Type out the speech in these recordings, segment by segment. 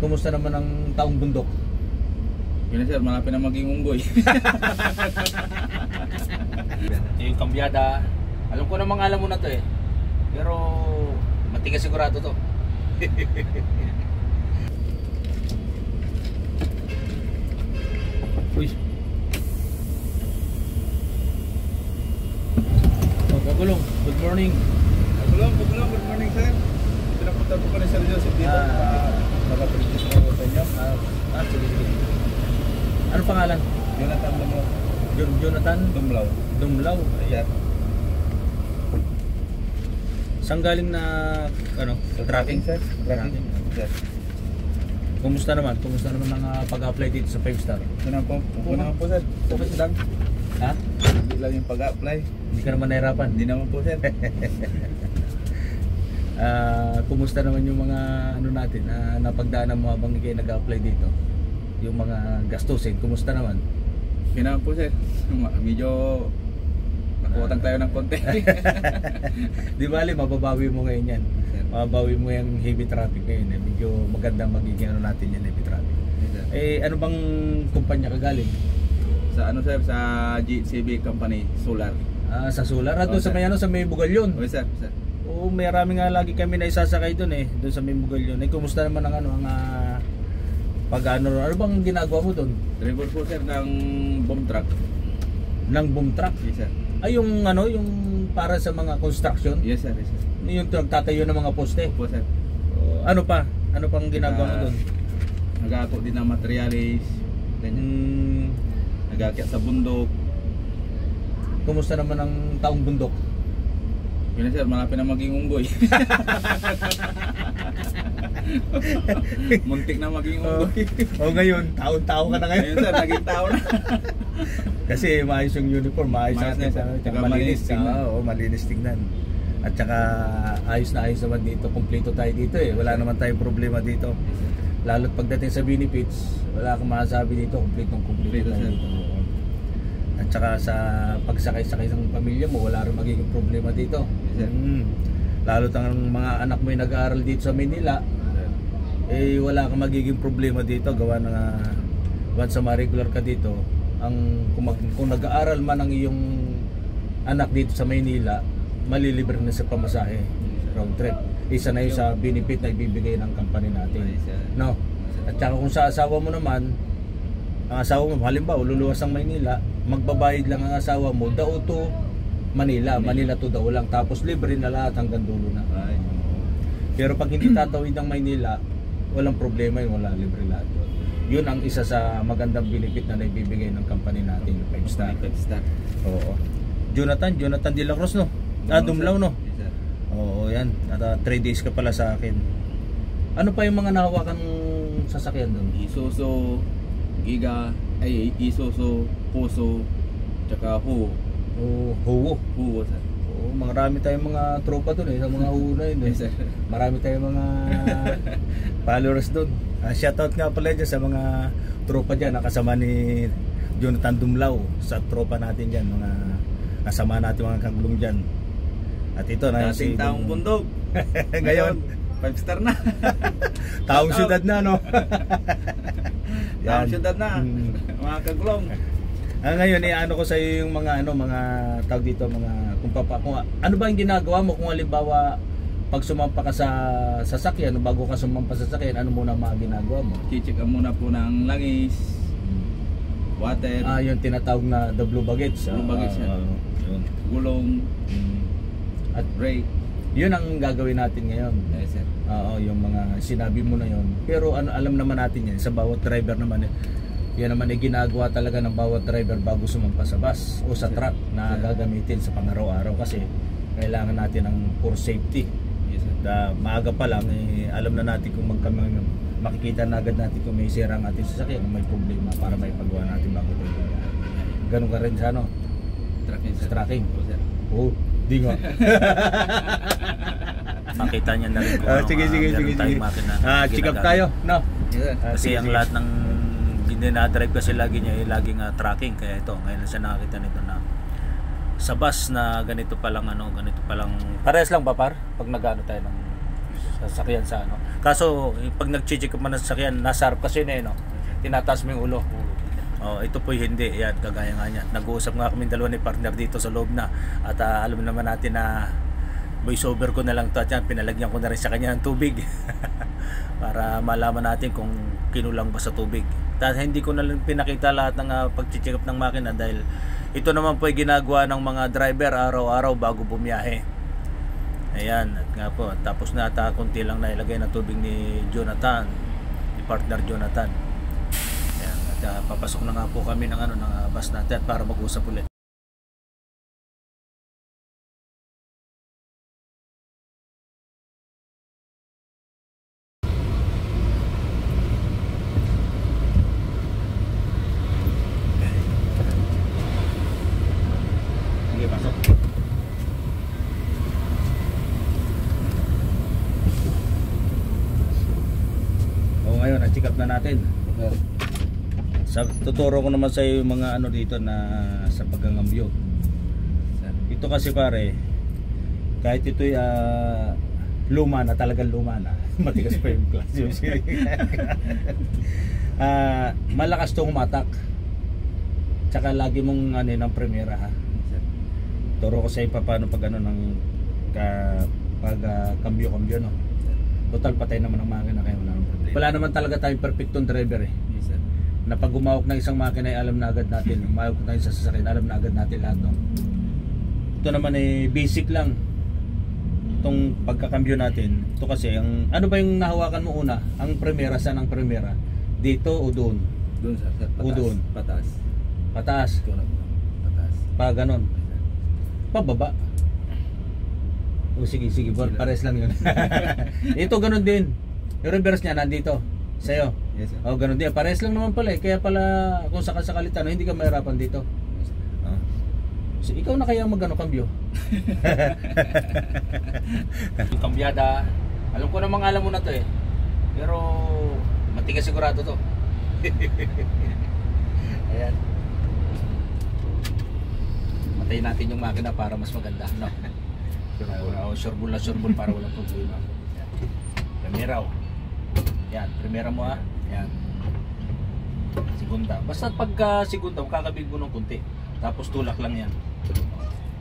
Kumusta naman ang taong bundok? Yun na sir, malapit na maging unggoy. Ito yung kambyada. Alam ko namang alam mo na to eh. Pero matigas sigurado to. Uy. Kagulong, good morning. Pagulong, good morning sir. Pinapunta po pa ni Sir Joseph dito. Nakapractice ko sa inyo. Sige. Ano pangalan? Jonathan Dumlaw. Jonathan Dumlaw. Dumlaw. Ayan. Saan galing na tracking? Sir. Tracking. Sir. Kumusta naman? Kumusta naman ang pag-apply dito sa 5-star? Yun po sir. Focus lang. Ha? Hindi lang yung pag-apply. Hindi ka naman nahirapan? Hindi naman po sir. Kumusta naman yung mga natin napagdaanan mo habang kayo nag-apply dito? Yung mga gastusin, kumusta naman? Yun naman po sir. Medyo nakuutang tayo ng konti. Di bali, mababawi mo ngayon yan. Mababawi mo yung heavy traffic ngayon. Medyo magandang magiging natin yan, heavy traffic. Ano bang kumpanya kagaling? Sa sir, sa GCB company, Solar. Sa Solar? Doon sa may Bugalyon? Okay sir. Oo, marami nga lagi kami na isasakay doon doon sa may Bugalyon. Kumusta naman ang ano bang ginagawa mo doon? Driver po sir ng boom truck. Ng boom truck? Yes sir. Ay yung para sa mga construction? Yes sir. Yung nagtatayo ng mga poste? Opo sir. Ano pa? Ano pang ginagawa mo doon? Nag-aako din ng materialis. Nag-aakyat sa bundok. Kumusta naman ang taong bundok? Yun na sir, malapit na maging unggoy. Muntik na maging unggoy. Ngayon, taon-tao ka na ngayon. Ngayon sir, naging tao na. Kasi maayos yung uniform, maayos malinis. Malinis tingnan. At saka ayos na ayos naman dito, kumpleto tayo dito Wala naman tayong problema dito. Lalo't pagdating sa benefits, wala akong masasabi dito, kumpleto tayo dito. At saka sa pagsakay-sakay ng pamilya mo, wala rin magiging problema dito. Lalo't ang mga anak mo yung nag-aaral dito sa Manila, wala kang magiging problema dito. Gawa na once sa ma-regular ka dito, kung nag-aaral man ang iyong anak dito sa Manila, malilibre na sa pamasahe, round trip. Isa na yun sa benefit na ibibigay ng company natin. No? At saka kung sa asawa mo naman, ang asawa mo, halimbawa, luluwas ng Maynila, magbabayad lang ang asawa mo, daw to Manila to daw lang, tapos libre na lahat hanggang dulo na. Pero pag hindi tatawid ng Maynila, walang problema yun, wala, libre lahat yun. Yun ang isa sa magandang benefit na naibibigay ng company natin, yung 5-star. Oo. Jonathan De La Cruz, no? Dumlaw, no? Oo, yan. At 3 days ka pala sa akin. Ano pa yung mga nahawakan sasakyan doon? Isuzu, Giga, Isuzu, Puso, tsaka Huo. Huo. Huo, sir. Marami tayong mga tropa doon sa mga Huo na yun. Marami tayong mga followers doon. Shoutout nga pala dyan sa mga tropa dyan, nakasama ni Jonathan Dumlaw, sa tropa natin dyan, mga kasama natin mga kagulong dyan. At ito na si taong bundok. Ngayon 5-star na. Taong syudad na, no? Taong syudad na. Mga kagulong. Ngayon ano ko sa iyo yung mga mga tawag dito, mga kung ano ba yung ginagawa mo kung halimbawa pag sumampa ka sa sasakyan, bago ka sumampa sa sasakyan, ano muna ang mga ginagawa mo? Check ka muna po ng langis, water. Yung tinatawag na the blue baggage. Blue baggage gulong, at brake. Yun ang gagawin natin ngayon. Yes, sir. Yung mga sinabi mo na yun. Pero alam naman natin yan, sa bawat driver naman, yan naman ay ginagawa talaga ng bawat driver bago sumampa sa bus o sa truck na gagamitin sa pang-araw-araw, kasi kailangan natin ng for safety. Yes, sir. Maaga pa lang, alam na natin kung makikita na agad natin kung may sira ang ating sasakyan, may problema, para may pagawa natin bago tayo. Ganun ka rin sa tracking, sir. Tracking. Di nga. Makita niya na rin kung sige. Check up tayo, no? Kasi ang lahat ng dinadrive kasi lagi niya laging tracking, kaya ito ngayon siya nakakita nito na sa bus na ganito pa lang ganito pa lang. Parehas lang ba pag nag-ano tayo ng sasakyan sa ano. Kaso pag nag-check ka man ng sasakyan, nasa harap kasi na no. Tinataas mo yung ulo. Oh, ito po hindi. Yan, kagaya nga niyan. Nag-uusap nga kami dalawa ni partner dito sa loob na. At alam naman natin na voice over ko na lang to at yan, pinalagyan ko na rin sa kanya ng tubig. Para malaman natin kung kinulang ba sa tubig. At hindi ko na lang pinakita lahat ng pag-check up ng makina dahil ito naman po ay ginagawa ng mga driver araw-araw bago bumiyahe. Ayan, at nga po, tapos na ata kunti lang nailagay na tubig ni Jonathan, ni partner Jonathan. Papasok na nga po kami ng bus natin para mag-usap ulit. Sige, pasok. O ngayon, na-check up na natin. Tuturo ko naman sa iyo yung mga dito na sa pagngangambyo. Ito kasi pare, kahit ito'y luma na, talagang luma na. Matigas pa yung klase. Malakas itong umatak. Tsaka lagi mong ng primera ha. Turo ko sa iyo paano pag kambyo no. Total patay naman ang makina kayo, wala nang problema. Wala naman talaga tayong perfectong driver eh. Na pag gumawak ng isang makina ay alam na agad natin, gumawak tayo sa sasakyan, alam na agad natin lahat, no? Ito naman ay basic lang itong pagkakambyo natin. Ito kasi, ano ba yung nahawakan mo una? Ang primera, saan ang primera? Dito o doon? Doon sa patas. O doon? Patas. Pataas? Patas. Pa ganon? Pababa? O sige, pares lang yun. Ito ganon din. Yung reverse niya nandito sa'yo. Yes, sir. Oh, ganun din. Pares lang naman pala eh. Kaya pala kung sakasakalit hindi ka mahirapan dito. So, ikaw na kaya kambyo? Kambyada. Alam ko namang alam mo na to eh. Pero matigas sigurado to. Ayan. Matayin natin yung makina para mas maganda, no? Sureball para walang problema. Primera. Yan, primera mo ha. Yan. Segunda. Basta pagka segunda, kakabig mo ng kunti. Tapos tulak lang yan.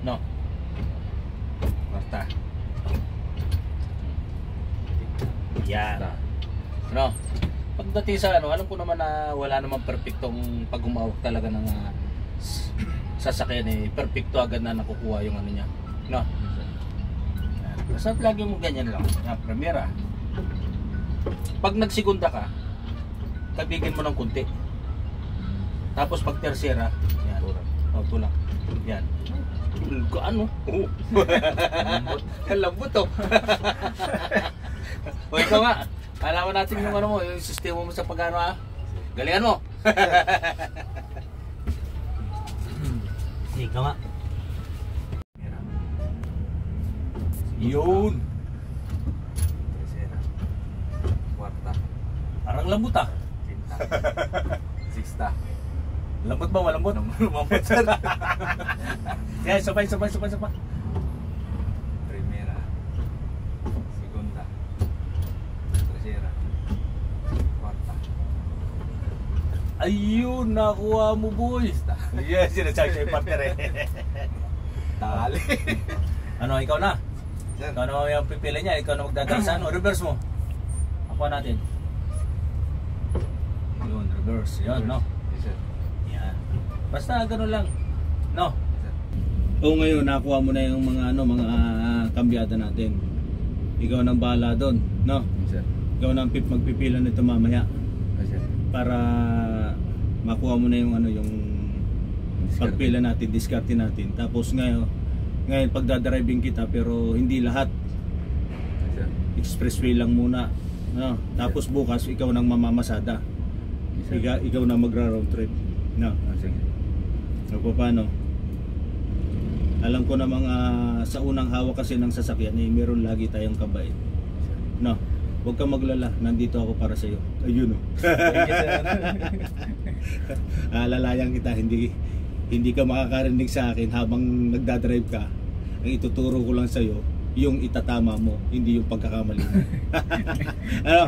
No. Kwarta. Yan. No. Pagdating sa alam ko naman na wala namang perfectong pag humawak talaga ng sasakyan eh. Perfecto agad na nakukuha yung niya. No. Basta lagi mo ganyan lang. Yan, primera. Pag nagsigunda ka, kabigin mo ng kunti. Tapos pag tersera, yan. Tulak. Yan. Ano? Lambot to. O ikaw nga, alaman natin yung mo, yung sistema mo sa pagano ha. Galingan mo. Ikaw nga. Yun. Parang lambot ah. Sixta. Lambot ba? Malambot? Lumambot sir. Yan, sabay. Primera. Segunda. Tercera. Cuarta. Ayun, nakuha mo boy. Yes, sinasabi sa'yo partner eh. Tali. Ano, ikaw na? Sir. Ikaw na yung pipili niya. Ikaw na magdadala sa reverse mo. Ako natin. Yun, reverse. Yun, no? Yes, sir. Yan. Basta ganun lang. No? Yes, sir. O ngayon, nakuha mo na yung mga mga kambyada natin. Ikaw nang bahala doon, no? Yes, sir. Ikaw nang magpipila nito mamaya Yes, sir. para makuha mo na yung yung pagpila natin, diskarte natin. Tapos ngayon pagdadriving kita pero hindi lahat. Yes, sir. Expressway lang muna, no? Tapos bukas ikaw nang mamamasada. Yes, sir. Ikaw na magra-road trip, no? Sige. O paano? Alam ko na sa unang hawak kasi ng sasakyan meron lagi tayong kabay. No? Huwag kang maglala, nandito ako para sa iyo. Ayun oh. Lalayan kita, hindi ka makakarinig sa akin habang nagdadrive ka. Ang ituturo ko lang sa iyo, yung itatama mo, hindi yung pagkakamali mo. Ano?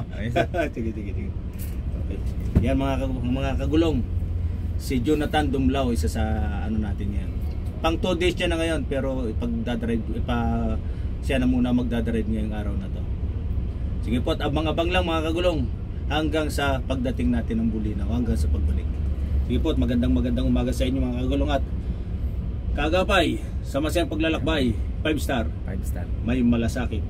Sige. Okay. Yan mga kagulong. Si Jonathan Dumlao, isa sa ano natin yan. Pang 2 days siya na ngayon, pero siya na muna magdadrive ngayong araw na to. Sige po, at abang-abang lang mga kagulong hanggang sa pagdating natin ng Bulinaw, hanggang sa pagbalik. Sige po, magandang umaga sa inyo mga kagulong at kaagapay sa masayang paglalakbay, 5 star. Five star. May malasakit.